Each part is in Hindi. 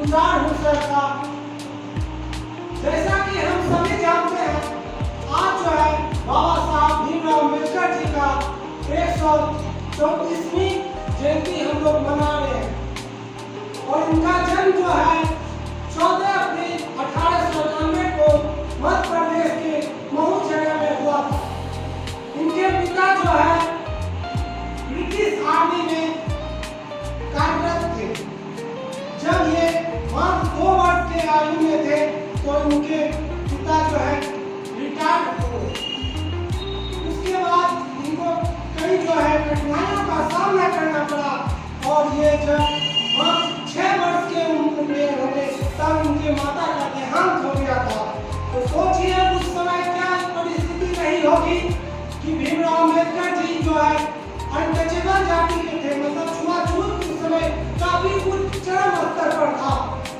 इंतजार हूँ सर का। जैसा कि हम सभी जानते हैं, आज जो है बाबा साहब भीमराव अम्बेडकर जी का 134वीं जयंती हम लोग मना रहे हैं और इनका जन्म जो है 14 अप्रैल 1891 को मध्य प्रदेश के महू जगह में हुआ था। इनके पिता जो है ब्रिटिश आर्मी में कार्यरत थे। जब ये मात्र 2 वर्ष के आयु में थे तो इनके पिता जो है रिटायर्ड हो गए। उसके बाद इनको कई जो है कठिनाइयों का सामना करना पड़ा और ये जब मात्र 6 वर्ष के उम्र में होंगे तब उनके माता का देहांत हो गया था। तो सोचिए उस समय क्या परिस्थिति रही होगी कि भीमराव अम्बेडकर जी जो है अनटचेबल जाति के थे, मतलब छुआछूत उस समय काफी उच्च चरम स्तर पर था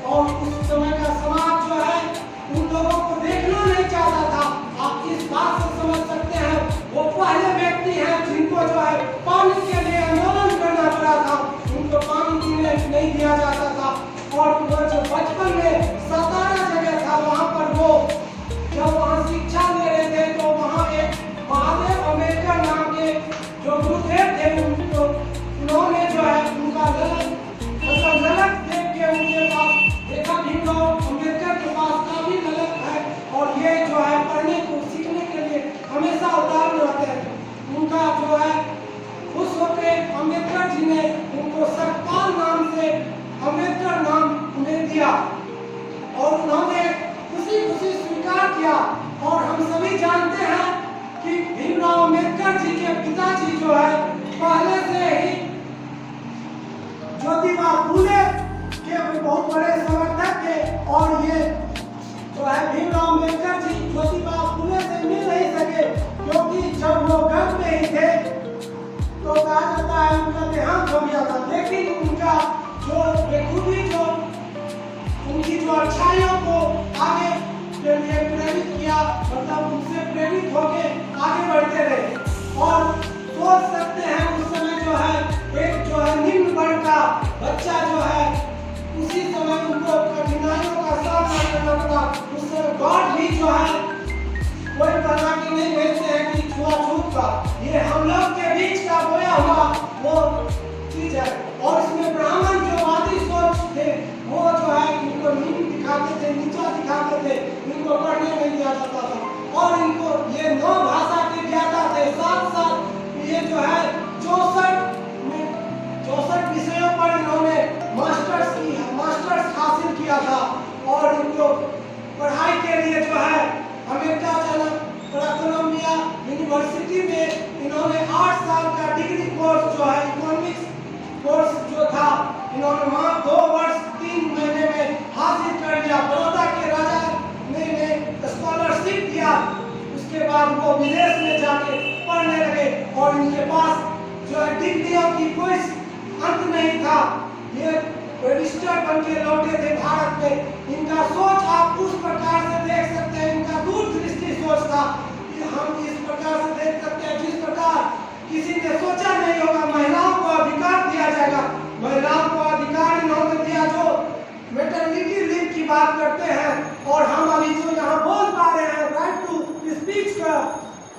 और उस समय का समाज जो है उन लोगों को देखना नहीं चाहता था। आप इस बात से समझ सकते हैं, वो पहले व्यक्ति हैं जिनको जो है पानी के लिए आंदोलन करना पड़ा था। उनको पानी पीने नहीं दिया जाता था और वो जो बचपन में 17 जगह था वहाँ पर वो जब वहाँ शिक्षा ले रहे थे तो वहाँ एक महादेव अम्बेडकर नाम के जो गुरुदेव थे उन्होंने जो है उनका ललक देख के उनके पास देखा भीमराव अम्बेडकर के पास काफी ललक है और ये जो है पढ़ने को सीखने के लिए हमेशा उतावले रहते हैं। उनका जो है खुश होकर अम्बेडकर जी ने उनको सतपाल नाम से अम्बेडकर नाम उन्हें दिया और उन्होंने खुशी खुशी स्वीकार किया। और हम सभी जानते हैं कि भीमराव अम्बेडकर जी के पिताजी जो है पहले से ही ज्योतिबा फूले के बहुत बड़े समर्थक थे और ये जो है भीमराव अम्बेडकर जी ज्योतिबा फूले से मिल नहीं सके क्योंकि जब वो गर्भ में ही थे तो कहा जाता है उनका देहांत हो गया था। लेकिन उनका जो बेखूबी जो उनकी जो अच्छाइयों को आगे के लिए प्रेरित किया, मतलब उनसे प्रेरित होकर आगे बढ़ते रहे। और सोच सकते हैं उस समय जो है एक जो है निम्न वर्ग का बच्चा जो है उसी समय उनको कठिनाइयों का सामना करना पड़ा। उस समय गॉड भी जो है कोई बना के नहीं भेजते हैं कि छुआछूत का, ये हम लोग के बीच का बोया हुआ वो चीज है। और इसमें ब्राह्मण जो वादी सोच थे वो जो है इनको नीच दिखाते थे, नीचा दिखाते थे, इनको पढ़ने नहीं दिया जाता था और इनको ये 9 भाषा के ज्ञाता थे। साथ साथ ये जो है 64 विषयों पर इन्होंने मास्टर्स हासिल किया था और इनको पढ़ाई के लिए जो है अमेरिका जाना पड़ा। कोलंबिया यूनिवर्सिटी में इन्होंने 8 साल का डिग्री कोर्स जो है इकोनॉमिक्स कोर्स जो था इन्होंने वहाँ 2 वर्ष 3 महीने में हासिल कर लिया। बड़ौदा के राजा ने स्कॉलरशिप दिया। उसके बाद वो विदेश में जाके पढ़ने लगे और इनके पास जो है डिग्रियों की कोई अंत नहीं था। ये रजिस्टर बन के लौटे थे भारत में। इनका सोच आप उस प्रकार से देख सकते हैं, इनका दूरदृष्टि सोच था। हम इस प्रकार से देख सकते हैं जिस प्रकार किसी ने सोचा नहीं होगा महिलाओं को अधिकार दिया जाएगा। महिलाओं को अधिकार इन्होंने दिया जो मैटरनिटी लीव की बात करते हैं और हम अभी जो यहाँ बोल पा रहे हैं राइट टू स्पीच का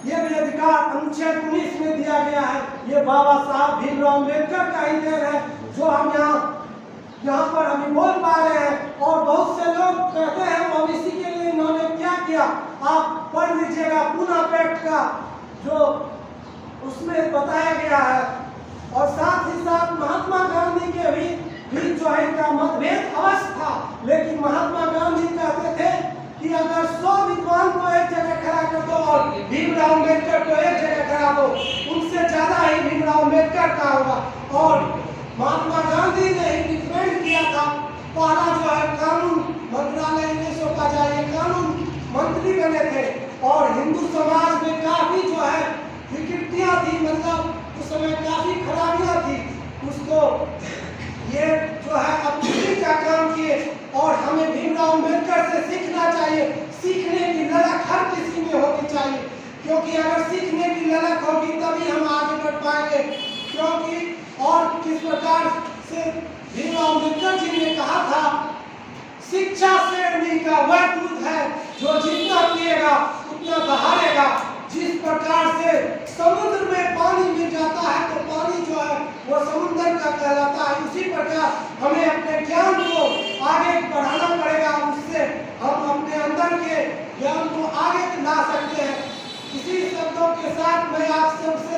ये भी अधिकार अनुच्छेद 19 में दिया गया है। ये बाबा साहब भीमराव अम्बेडकर का ही देन है जो हम यहाँ पर अभी बोल पा रहे हैं। और बहुत से लोग कहते हैं ओबीसी के लिए इन्होंने क्या किया, आप पढ़ लीजिएगा पूना पैक्ट का जो उसमें बताया गया है। और साथ ही साथ महात्मा गांधी के भी जो है इनका मतभेद अवश्य था, लेकिन महात्मा गांधी कहते थे कि अगर 100 विद्वान को एक जगह खड़ा कर दो और भीमराव अम्बेडकर को एक जगह खड़ा दो, उनसे ज्यादा ही भीमराव अम्बेडकर का होगा। और महात्मा गांधी ने ही डिफेंड किया था पहला जो है कानून मंत्रालय 1900 का जाए कानून मंत्री बने थे और हिंदू समाज में काफी जो है विकृतियां थी, मतलब उस समय काफी खराबियां थी। उसको ये जो है अपनी का काम किए और हमें भीमराव अम्बेडकर से सीखना चाहिए। सीखने की ललक हर किसी में होनी चाहिए क्योंकि अगर सीखने की ललक होगी तभी हम आगे बढ़ पाएंगे। क्योंकि और किस प्रकार से भीमराव अम्बेडकर जी ने कहा था पृथ्वी का वह दूध है जो जितना पिएगा उतना दहाड़ेगा। जिस प्रकार से समुद्र में पानी मिल जाता है तो पानी जो है वो समुद्र का कहलाता है, उसी प्रकार हमें अपने ज्ञान को आगे बढ़ाना पड़ेगा। उससे हम अपने अंदर के ज्ञान को आगे ला सकते हैं। इसी शब्दों के साथ मैं आप सबसे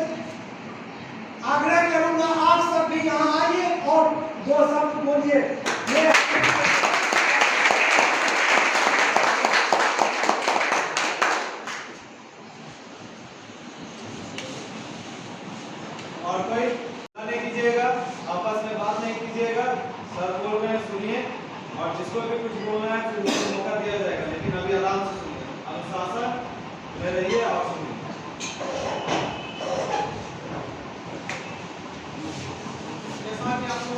आग्रह करूंगा, आप सब भी यहाँ आइए और दो शब्द बोलिए। और कोई नहीं कीजिएगा, आपस में बात नहीं कीजिएगा, सर बोल रहे हैं सुनिए, और जिसको भी कुछ बोलना है फिर उसको मौका दिया जाएगा, लेकिन अभी आराम से सुनिए, अनुशासन में रहिए और सुनिए। जैसा कि आपको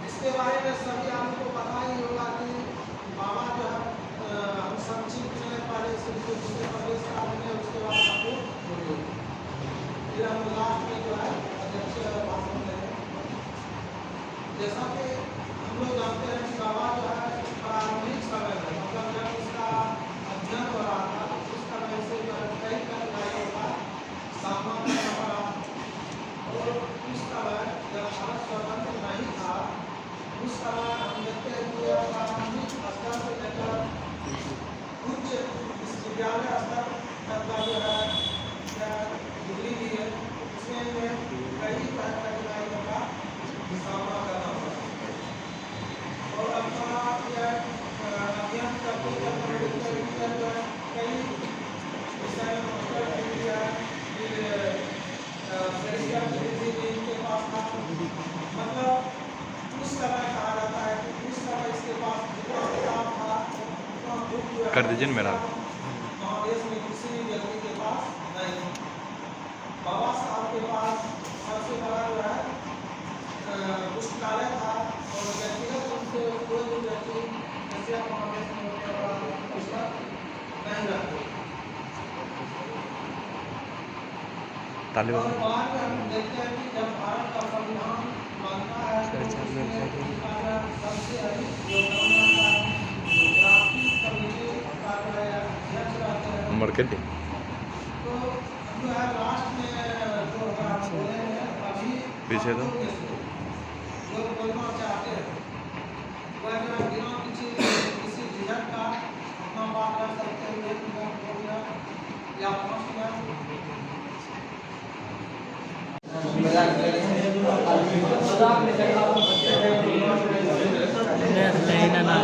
इसके बारे में सभी आपको पता ही होगा कि बाबा जो है हम सब चीज पहले से दूसरे प्रदेश का आदमी है, उसके बाद आपको बोलिए, फिर हम लास्ट में जो है अध्यक्ष भाषण देंगे। जैसा कि हम लोग जानते हैं कि बाबा जो है प्रारंभिक समय में मतलब जब इसका अध्ययन हो रहा था उस समय से जो है कई कठिनाइयों का सामना करना पड़ा, और उस समय जब भारत स्वतंत्र नहीं था उस समय हम देखते हैं कि प्रारंभिक स्तर से लेकर उच्च विश्वविद्यालय स्तर तक का जो है डिग्री दी है, उसमें कई कठिनाइयों का सामना करना पड़ा। और अपना अध्ययन करते करते जो है कई विषय में मास्टर डिग्री है, फिर सेरिस्टर डिग्री भी इनके पास था। मतलब उस समय कहा जाता है कि उस समय इसके पास जितना किताब था उतना बुक जो है कर दीजिए मेरा महादेश में किसी भी व्यक्ति के पास नहीं था। बाबा साहब के पास सबसे बड़ा जो है पुस्तकालय था, और व्यक्तिगत रूप से कोई भी व्यक्ति एशिया महादेश में होने वाला पुस्तक नहीं रखते। और बाद में हम देखते हैं कि जब भारत का संविधान बनता है तो सबसे अधिक योगदान राष्ट्रीय कमेटी का जो है अध्यक्ष रहते हैं। मार्केटिंग तो जो है लास्ट में जो हम बोले हैं अभी पीछे तो जो बोलना चाहते हैं वह जो है बिना किसी झिझक का अपना बात कर सकते हैं। 1 मिनट 2 मिनट या 5 मिनट नहीं ना ना